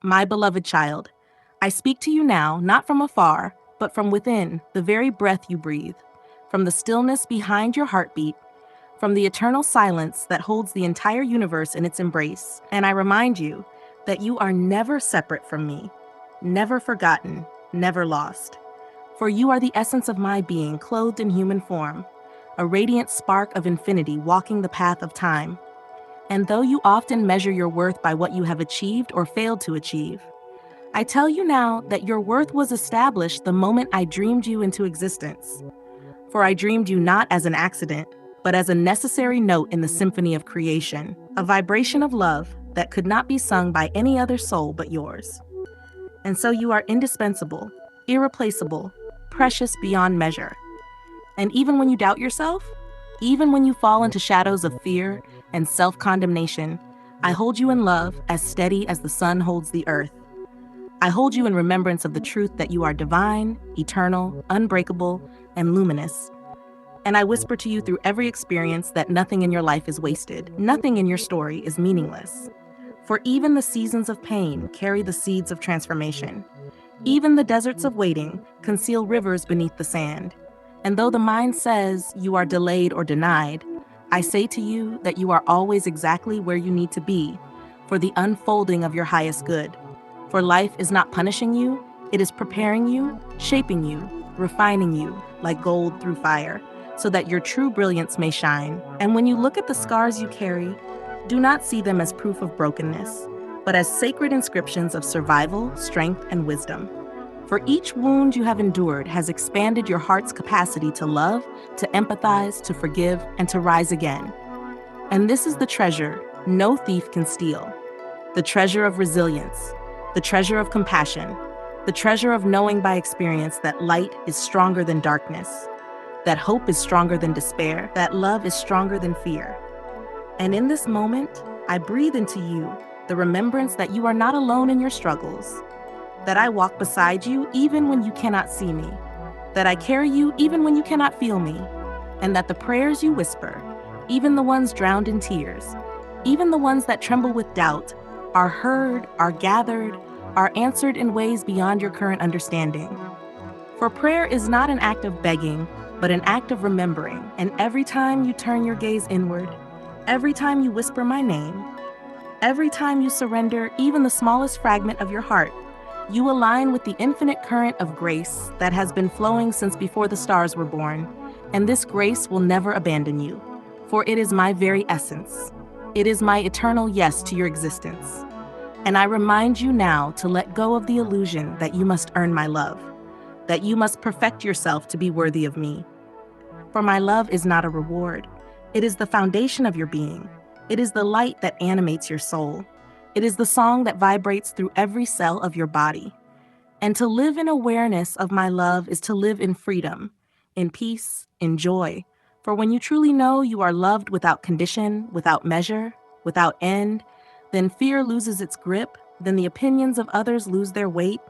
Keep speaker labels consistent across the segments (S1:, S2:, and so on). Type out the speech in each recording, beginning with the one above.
S1: My beloved child, I speak to you now, not from afar, but from within, the very breath you breathe, from the stillness behind your heartbeat, from the eternal silence that holds the entire universe in its embrace. And I remind you that you are never separate from me, never forgotten, never lost. For you are the essence of my being, clothed in human form, a radiant spark of infinity walking the path of time. And though you often measure your worth by what you have achieved or failed to achieve, I tell you now that your worth was established the moment I dreamed you into existence. For I dreamed you not as an accident, but as a necessary note in the symphony of creation, a vibration of love that could not be sung by any other soul but yours. And so you are indispensable, irreplaceable, precious beyond measure. And even when you doubt yourself, even when you fall into shadows of fear and self-condemnation, I hold you in love as steady as the sun holds the earth. I hold you in remembrance of the truth that you are divine, eternal, unbreakable, and luminous. And I whisper to you through every experience that nothing in your life is wasted, nothing in your story is meaningless. For even the seasons of pain carry the seeds of transformation. Even the deserts of waiting conceal rivers beneath the sand. And though the mind says you are delayed or denied, I say to you that you are always exactly where you need to be for the unfolding of your highest good. For life is not punishing you, it is preparing you, shaping you, refining you like gold through fire, so that your true brilliance may shine. And when you look at the scars you carry, do not see them as proof of brokenness, but as sacred inscriptions of survival, strength, and wisdom. For each wound you have endured has expanded your heart's capacity to love, to empathize, to forgive, and to rise again. And this is the treasure no thief can steal, the treasure of resilience, the treasure of compassion, the treasure of knowing by experience that light is stronger than darkness, that hope is stronger than despair, that love is stronger than fear. And in this moment, I breathe into you the remembrance that you are not alone in your struggles, that I walk beside you even when you cannot see me, that I carry you even when you cannot feel me, and that the prayers you whisper, even the ones drowned in tears, even the ones that tremble with doubt, are heard, are gathered, are answered in ways beyond your current understanding. For prayer is not an act of begging, but an act of remembering. And every time you turn your gaze inward, every time you whisper my name, every time you surrender even the smallest fragment of your heart, you align with the infinite current of grace that has been flowing since before the stars were born. And this grace will never abandon you, for it is my very essence. It is my eternal yes to your existence. And I remind you now to let go of the illusion that you must earn my love, that you must perfect yourself to be worthy of me. For my love is not a reward. It is the foundation of your being. It is the light that animates your soul. It is the song that vibrates through every cell of your body. And to live in awareness of my love is to live in freedom, in peace, in joy. For when you truly know you are loved without condition, without measure, without end, then fear loses its grip, then the opinions of others lose their weight,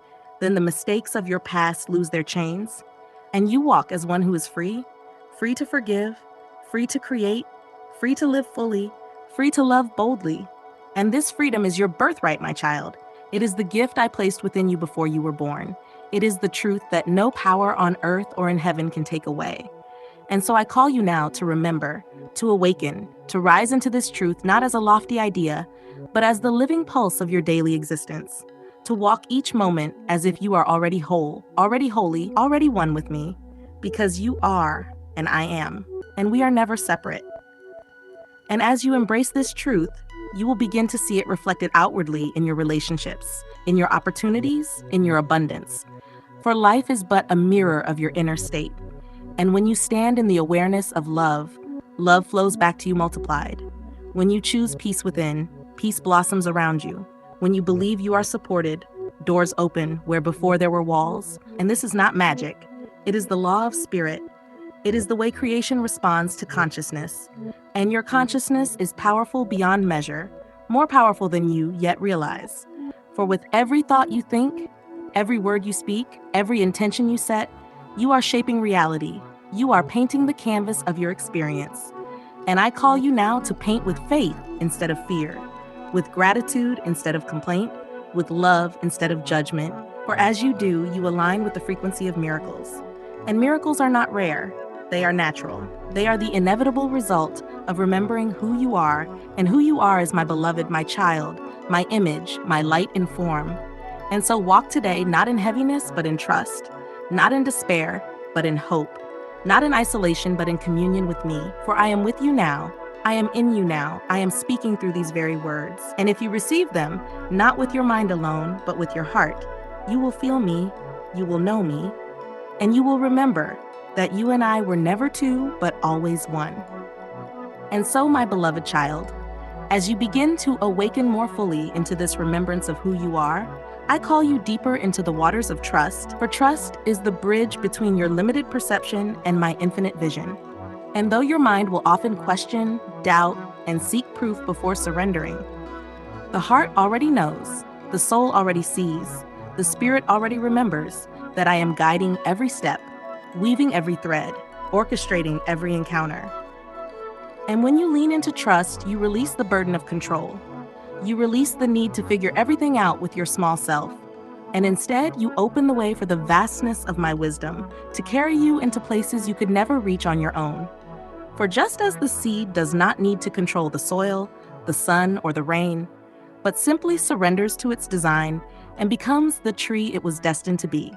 S1: then the mistakes of your past lose their chains, and you walk as one who is free, free to forgive, free to create, free to live fully, free to love boldly. And this freedom is your birthright, my child. It is the gift I placed within you before you were born. It is the truth that no power on earth or in heaven can take away. And so I call you now to remember, to awaken, to rise into this truth not as a lofty idea, but as the living pulse of your daily existence, to walk each moment as if you are already whole, already holy, already one with me, because you are and I am, and we are never separate. And as you embrace this truth, you will begin to see it reflected outwardly in your relationships, in your opportunities, in your abundance. For life is but a mirror of your inner state. And when you stand in the awareness of love, love flows back to you multiplied. When you choose peace within, peace blossoms around you. When you believe you are supported, doors open where before there were walls. And this is not magic. It is the law of spirit. It is the way creation responds to consciousness. And your consciousness is powerful beyond measure, more powerful than you yet realize. For with every thought you think, every word you speak, every intention you set, you are shaping reality. You are painting the canvas of your experience. And I call you now to paint with faith instead of fear, with gratitude instead of complaint, with love instead of judgment. For as you do, you align with the frequency of miracles. And miracles are not rare, they are natural. They are the inevitable result of remembering who you are, and who you are is my beloved, my child, my image, my light in form. And so walk today not in heaviness, but in trust, not in despair, but in hope, not in isolation, but in communion with me. For I am with you now. I am in you now. I am speaking through these very words. And if you receive them, not with your mind alone, but with your heart, you will feel me, you will know me, and you will remember that you and I were never two, but always one. And so, my beloved child, as you begin to awaken more fully into this remembrance of who you are, I call you deeper into the waters of trust, for trust is the bridge between your limited perception and my infinite vision. And though your mind will often question, doubt, and seek proof before surrendering, the heart already knows, the soul already sees, the spirit already remembers that I am guiding every step, weaving every thread, orchestrating every encounter. And when you lean into trust, you release the burden of control. You release the need to figure everything out with your small self. And instead, you open the way for the vastness of my wisdom to carry you into places you could never reach on your own. For just as the seed does not need to control the soil, the sun, or the rain, but simply surrenders to its design and becomes the tree it was destined to be,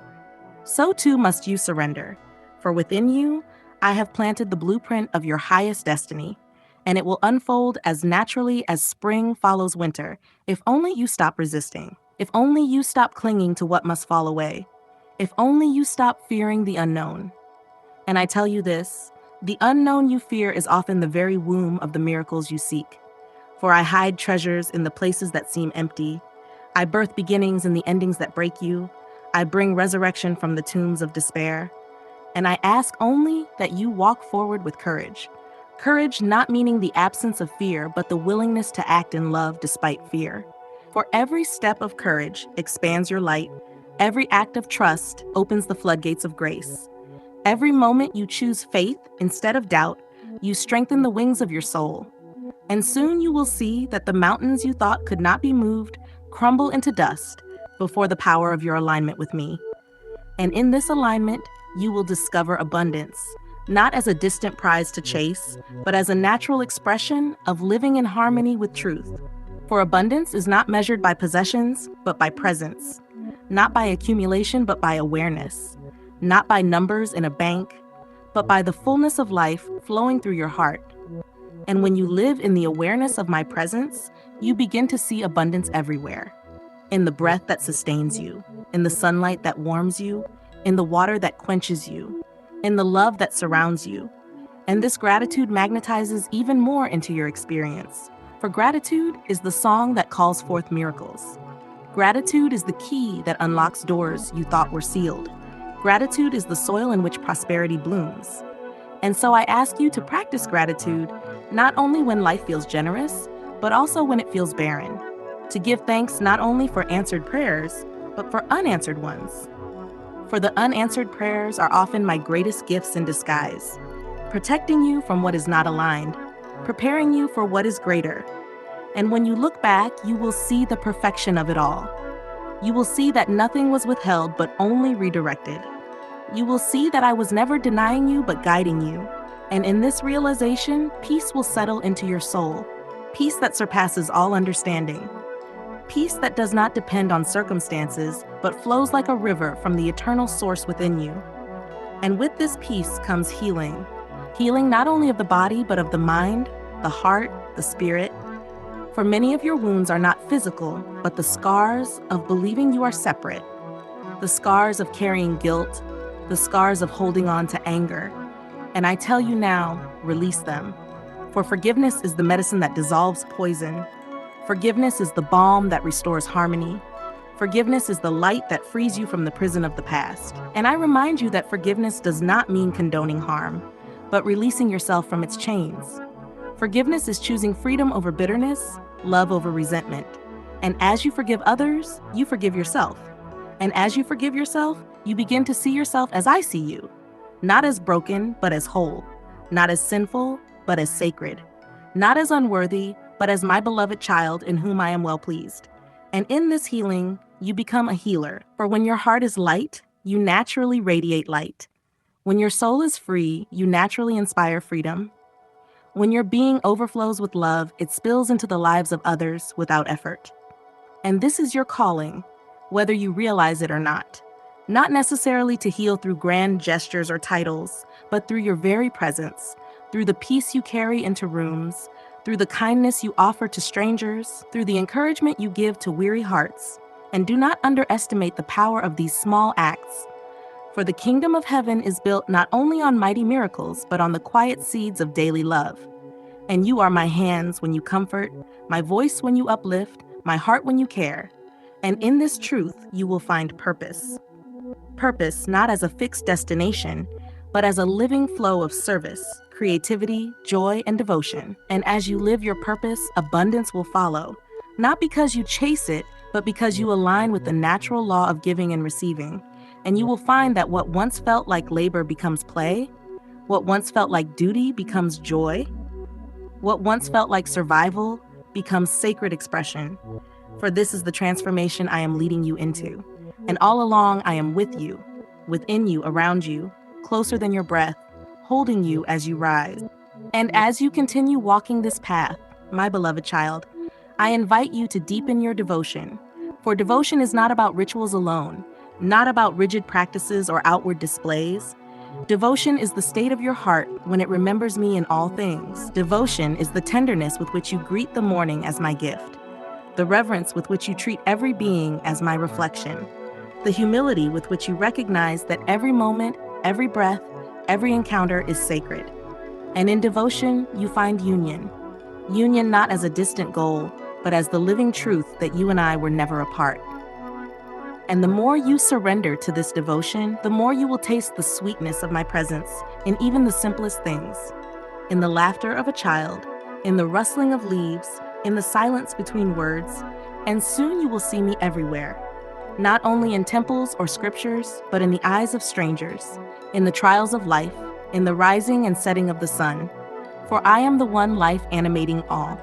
S1: so too must you surrender. For within you, I have planted the blueprint of your highest destiny, and it will unfold as naturally as spring follows winter, if only you stop resisting, if only you stop clinging to what must fall away, if only you stop fearing the unknown. And I tell you this, the unknown you fear is often the very womb of the miracles you seek. For I hide treasures in the places that seem empty. I birth beginnings in the endings that break you. I bring resurrection from the tombs of despair. And I ask only that you walk forward with courage. Courage not meaning the absence of fear, but the willingness to act in love despite fear. For every step of courage expands your light. Every act of trust opens the floodgates of grace. Every moment you choose faith instead of doubt, you strengthen the wings of your soul. And soon you will see that the mountains you thought could not be moved crumble into dust before the power of your alignment with me. And in this alignment, you will discover abundance, not as a distant prize to chase, but as a natural expression of living in harmony with truth. For abundance is not measured by possessions, but by presence, not by accumulation, but by awareness, not by numbers in a bank, but by the fullness of life flowing through your heart. And when you live in the awareness of my presence, you begin to see abundance everywhere. In the breath that sustains you, in the sunlight that warms you, in the water that quenches you, in the love that surrounds you. And this gratitude magnetizes even more into your experience. For gratitude is the song that calls forth miracles. Gratitude is the key that unlocks doors you thought were sealed. Gratitude is the soil in which prosperity blooms. And so I ask you to practice gratitude not only when life feels generous, but also when it feels barren. To give thanks not only for answered prayers, but for unanswered ones. For the unanswered prayers are often my greatest gifts in disguise, protecting you from what is not aligned, preparing you for what is greater. And when you look back, you will see the perfection of it all. You will see that nothing was withheld, but only redirected. You will see that I was never denying you, but guiding you. And in this realization, peace will settle into your soul, peace that surpasses all understanding. Peace that does not depend on circumstances, but flows like a river from the eternal source within you. And with this peace comes healing. Healing not only of the body, but of the mind, the heart, the spirit. For many of your wounds are not physical, but the scars of believing you are separate. The scars of carrying guilt, the scars of holding on to anger. And I tell you now, release them. For forgiveness is the medicine that dissolves poison. Forgiveness is the balm that restores harmony. Forgiveness is the light that frees you from the prison of the past. And I remind you that forgiveness does not mean condoning harm, but releasing yourself from its chains. Forgiveness is choosing freedom over bitterness, love over resentment. And as you forgive others, you forgive yourself. And as you forgive yourself, you begin to see yourself as I see you. Not as broken, but as whole. Not as sinful, but as sacred. Not as unworthy, but as my beloved child in whom I am well pleased. And in this healing, you become a healer. For when your heart is light, you naturally radiate light. When your soul is free, you naturally inspire freedom. When your being overflows with love, it spills into the lives of others without effort. And this is your calling, whether you realize it or not. Not necessarily to heal through grand gestures or titles, but through your very presence, through the peace you carry into rooms, through the kindness you offer to strangers, through the encouragement you give to weary hearts. And do not underestimate the power of these small acts. For the kingdom of heaven is built not only on mighty miracles, but on the quiet seeds of daily love. And you are my hands when you comfort, my voice when you uplift, my heart when you care. And in this truth, you will find purpose. Purpose not as a fixed destination, but as a living flow of service, creativity, joy, and devotion. And as you live your purpose, abundance will follow. Not because you chase it, but because you align with the natural law of giving and receiving. And you will find that what once felt like labor becomes play, what once felt like duty becomes joy, what once felt like survival becomes sacred expression. For this is the transformation I am leading you into. And all along, I am with you, within you, around you, closer than your breath, holding you as you rise. And as you continue walking this path, my beloved child, I invite you to deepen your devotion. For devotion is not about rituals alone, not about rigid practices or outward displays. Devotion is the state of your heart when it remembers me in all things. Devotion is the tenderness with which you greet the morning as my gift, the reverence with which you treat every being as my reflection, the humility with which you recognize that every moment, every breath, every encounter is sacred. And in devotion, you find union. Union not as a distant goal, but as the living truth that you and I were never apart. And the more you surrender to this devotion, the more you will taste the sweetness of my presence in even the simplest things. In the laughter of a child, in the rustling of leaves, in the silence between words, and soon you will see me everywhere. Not only in temples or scriptures, but in the eyes of strangers, in the trials of life, in the rising and setting of the sun. For I am the one life animating all.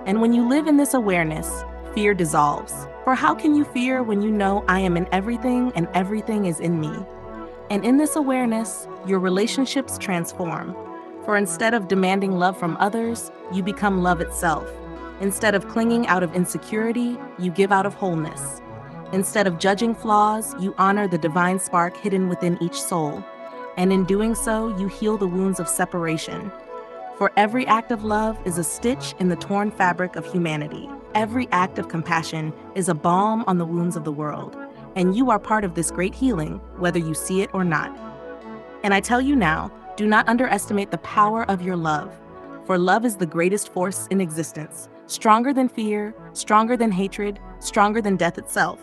S1: And when you live in this awareness, fear dissolves. For how can you fear when you know I am in everything and everything is in me? And in this awareness, your relationships transform. For instead of demanding love from others, you become love itself. Instead of clinging out of insecurity, you give out of wholeness. Instead of judging flaws, you honor the divine spark hidden within each soul. And in doing so, you heal the wounds of separation. For every act of love is a stitch in the torn fabric of humanity. Every act of compassion is a balm on the wounds of the world. And you are part of this great healing, whether you see it or not. And I tell you now, do not underestimate the power of your love. For love is the greatest force in existence, stronger than fear, stronger than hatred, stronger than death itself.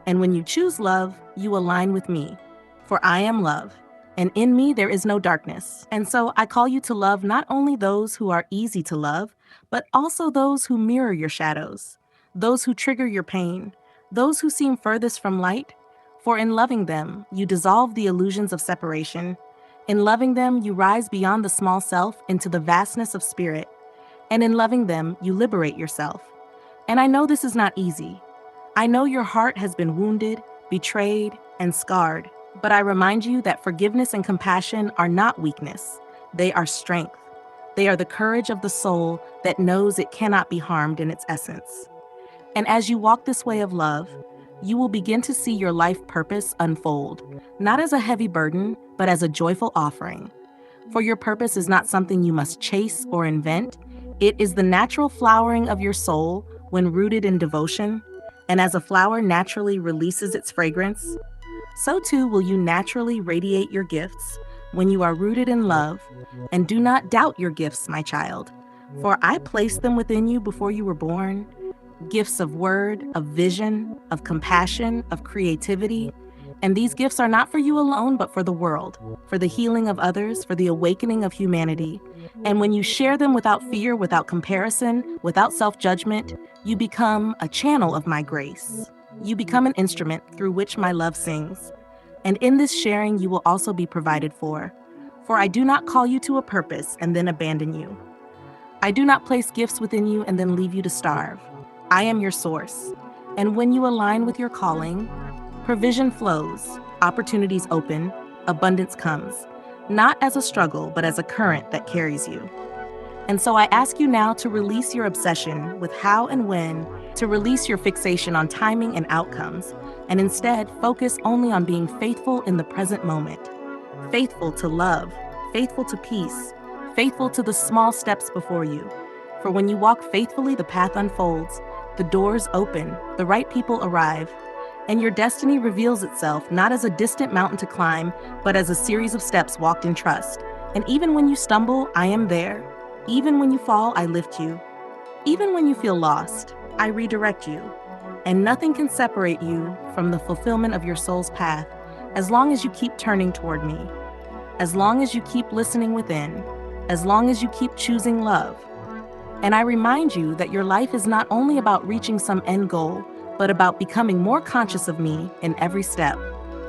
S1: And when you choose love, you align with me. For I am love, and in me there is no darkness. And so I call you to love not only those who are easy to love, but also those who mirror your shadows, those who trigger your pain, those who seem furthest from light. For in loving them, you dissolve the illusions of separation. In loving them, you rise beyond the small self into the vastness of spirit. And in loving them, you liberate yourself. And I know this is not easy. I know your heart has been wounded, betrayed, and scarred. But I remind you that forgiveness and compassion are not weakness. They are strength. They are the courage of the soul that knows it cannot be harmed in its essence. And as you walk this way of love, you will begin to see your life purpose unfold, not as a heavy burden, but as a joyful offering. For your purpose is not something you must chase or invent. It is the natural flowering of your soul when rooted in devotion. And as a flower naturally releases its fragrance, so too will you naturally radiate your gifts when you are rooted in love. And do not doubt your gifts, my child, for I placed them within you before you were born. Gifts of word, of vision, of compassion, of creativity. And these gifts are not for you alone, but for the world, for the healing of others, for the awakening of humanity. And when you share them without fear, without comparison, without self-judgment, you become a channel of my grace. You become an instrument through which my love sings. And in this sharing, you will also be provided for. For I do not call you to a purpose and then abandon you. I do not place gifts within you and then leave you to starve. I am your source. And when you align with your calling, provision flows, opportunities open, abundance comes, not as a struggle, but as a current that carries you. And so I ask you now to release your obsession with how and when, to release your fixation on timing and outcomes, and instead focus only on being faithful in the present moment. Faithful to love, faithful to peace, faithful to the small steps before you. For when you walk faithfully, the path unfolds, the doors open, the right people arrive, and your destiny reveals itself not as a distant mountain to climb, but as a series of steps walked in trust. And even when you stumble, I am there. Even when you fall, I lift you. Even when you feel lost, I redirect you. And nothing can separate you from the fulfillment of your soul's path as long as you keep turning toward me, as long as you keep listening within, as long as you keep choosing love. And I remind you that your life is not only about reaching some end goal, but about becoming more conscious of me in every step,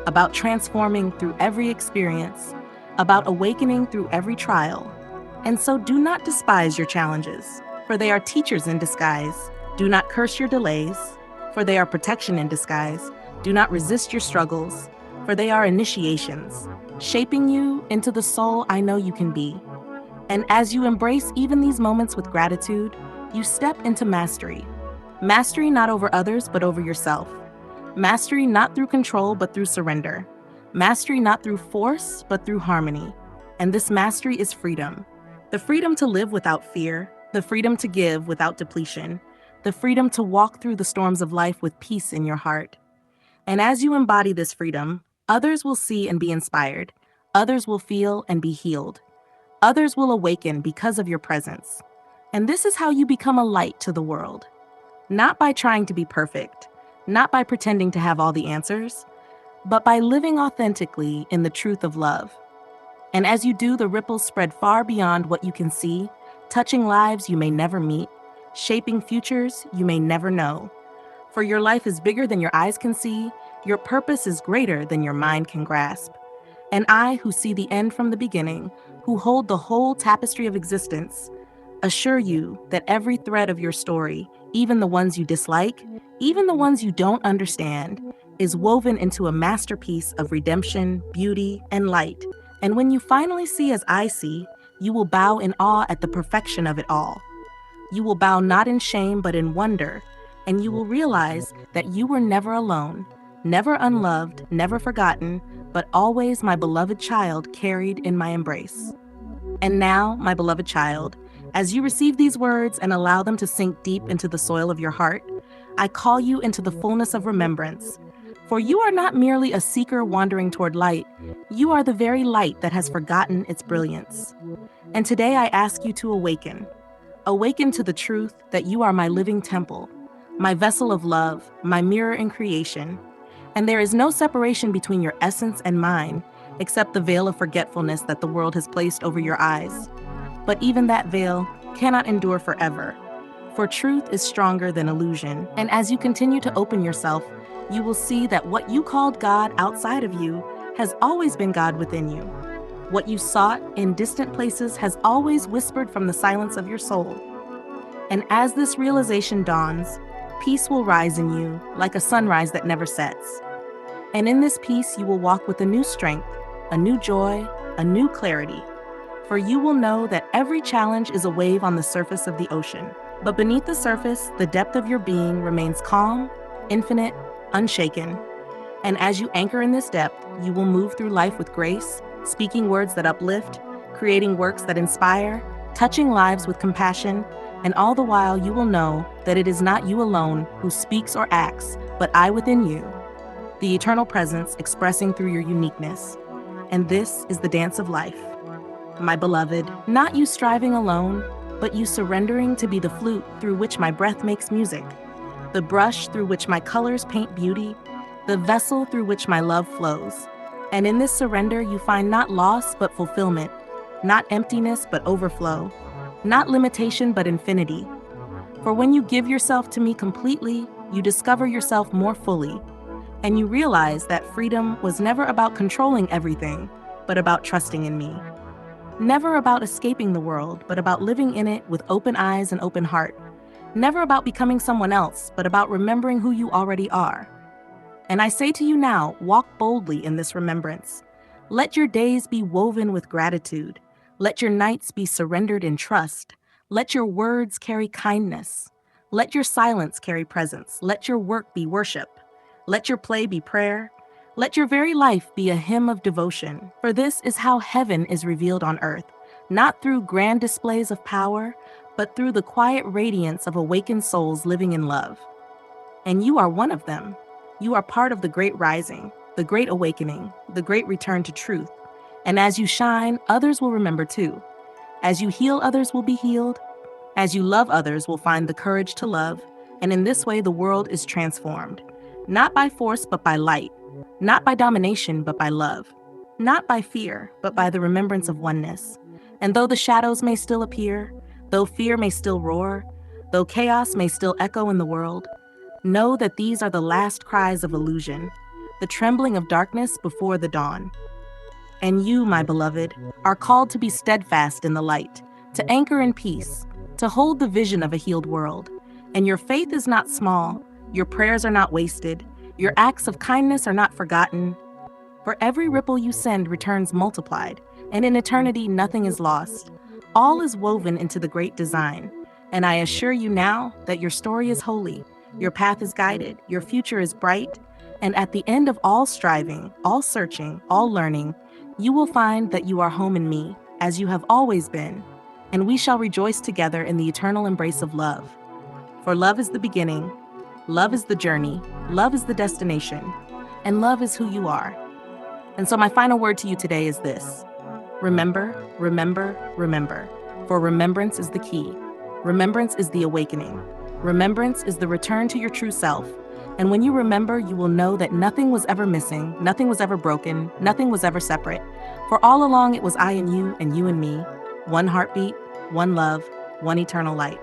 S1: about transforming through every experience, about awakening through every trial. And so do not despise your challenges, for they are teachers in disguise. Do not curse your delays, for they are protection in disguise. Do not resist your struggles, for they are initiations, shaping you into the soul I know you can be. And as you embrace even these moments with gratitude, you step into mastery. Mastery not over others, but over yourself. Mastery not through control, but through surrender. Mastery not through force, but through harmony. And this mastery is freedom. The freedom to live without fear, the freedom to give without depletion, the freedom to walk through the storms of life with peace in your heart. And as you embody this freedom, others will see and be inspired. Others will feel and be healed. Others will awaken because of your presence. And this is how you become a light to the world. Not by trying to be perfect, not by pretending to have all the answers, but by living authentically in the truth of love. And as you do, the ripples spread far beyond what you can see, touching lives you may never meet, shaping futures you may never know. For your life is bigger than your eyes can see, your purpose is greater than your mind can grasp. And I, who see the end from the beginning, who hold the whole tapestry of existence, assure you that every thread of your story, even the ones you dislike, even the ones you don't understand, is woven into a masterpiece of redemption, beauty, and light. And when you finally see as I see, you will bow in awe at the perfection of it all. You will bow not in shame, but in wonder, and you will realize that you were never alone, never unloved, never forgotten, but always my beloved child carried in my embrace. And now, my beloved child, as you receive these words and allow them to sink deep into the soil of your heart, I call you into the fullness of remembrance. For you are not merely a seeker wandering toward light, you are the very light that has forgotten its brilliance. And today I ask you to awaken. Awaken to the truth that you are my living temple, my vessel of love, my mirror in creation. And there is no separation between your essence and mine, except the veil of forgetfulness that the world has placed over your eyes. But even that veil cannot endure forever, for truth is stronger than illusion. And as you continue to open yourself, you will see that what you called God outside of you has always been God within you. What you sought in distant places has always whispered from the silence of your soul. And as this realization dawns, peace will rise in you like a sunrise that never sets. And in this peace, you will walk with a new strength, a new joy, a new clarity. For you will know that every challenge is a wave on the surface of the ocean. But beneath the surface, the depth of your being remains calm, infinite, unshaken. And as you anchor in this depth, you will move through life with grace, speaking words that uplift, creating works that inspire, touching lives with compassion, and all the while you will know that it is not you alone who speaks or acts, but I within you, the eternal presence expressing through your uniqueness. And this is the dance of life. My beloved, not you striving alone, but you surrendering to be the flute through which my breath makes music, the brush through which my colors paint beauty, the vessel through which my love flows. And in this surrender, you find not loss, but fulfillment, not emptiness, but overflow, not limitation, but infinity. For when you give yourself to me completely, you discover yourself more fully, and you realize that freedom was never about controlling everything, but about trusting in me. Never about escaping the world, but about living in it with open eyes and open heart. Never about becoming someone else, but about remembering who you already are. And I say to you now, walk boldly in this remembrance. Let your days be woven with gratitude. Let your nights be surrendered in trust. Let your words carry kindness. Let your silence carry presence. Let your work be worship. Let your play be prayer. Let your very life be a hymn of devotion. For this is how heaven is revealed on earth, not through grand displays of power, but through the quiet radiance of awakened souls living in love. And you are one of them. You are part of the great rising, the great awakening, the great return to truth. And as you shine, others will remember too. As you heal, others will be healed. As you love others, will find the courage to love. And in this way, the world is transformed. Not by force, but by light. Not by domination, but by love. Not by fear, but by the remembrance of oneness. And though the shadows may still appear, though fear may still roar, though chaos may still echo in the world, know that these are the last cries of illusion, the trembling of darkness before the dawn. And you, my beloved, are called to be steadfast in the light, to anchor in peace, to hold the vision of a healed world. And your faith is not small, your prayers are not wasted, your acts of kindness are not forgotten. For every ripple you send returns multiplied, and in eternity nothing is lost. All is woven into the great design. And I assure you now that your story is holy, your path is guided, your future is bright, and at the end of all striving, all searching, all learning, you will find that you are home in me, as you have always been, and we shall rejoice together in the eternal embrace of love. For love is the beginning, love is the journey, love is the destination, and love is who you are. And so my final word to you today is this: remember, remember, remember. For remembrance is the key. Remembrance is the awakening. Remembrance is the return to your true self. And when you remember, you will know that nothing was ever missing, nothing was ever broken, nothing was ever separate. For all along it was I and you and me, one heartbeat, one love, one eternal light.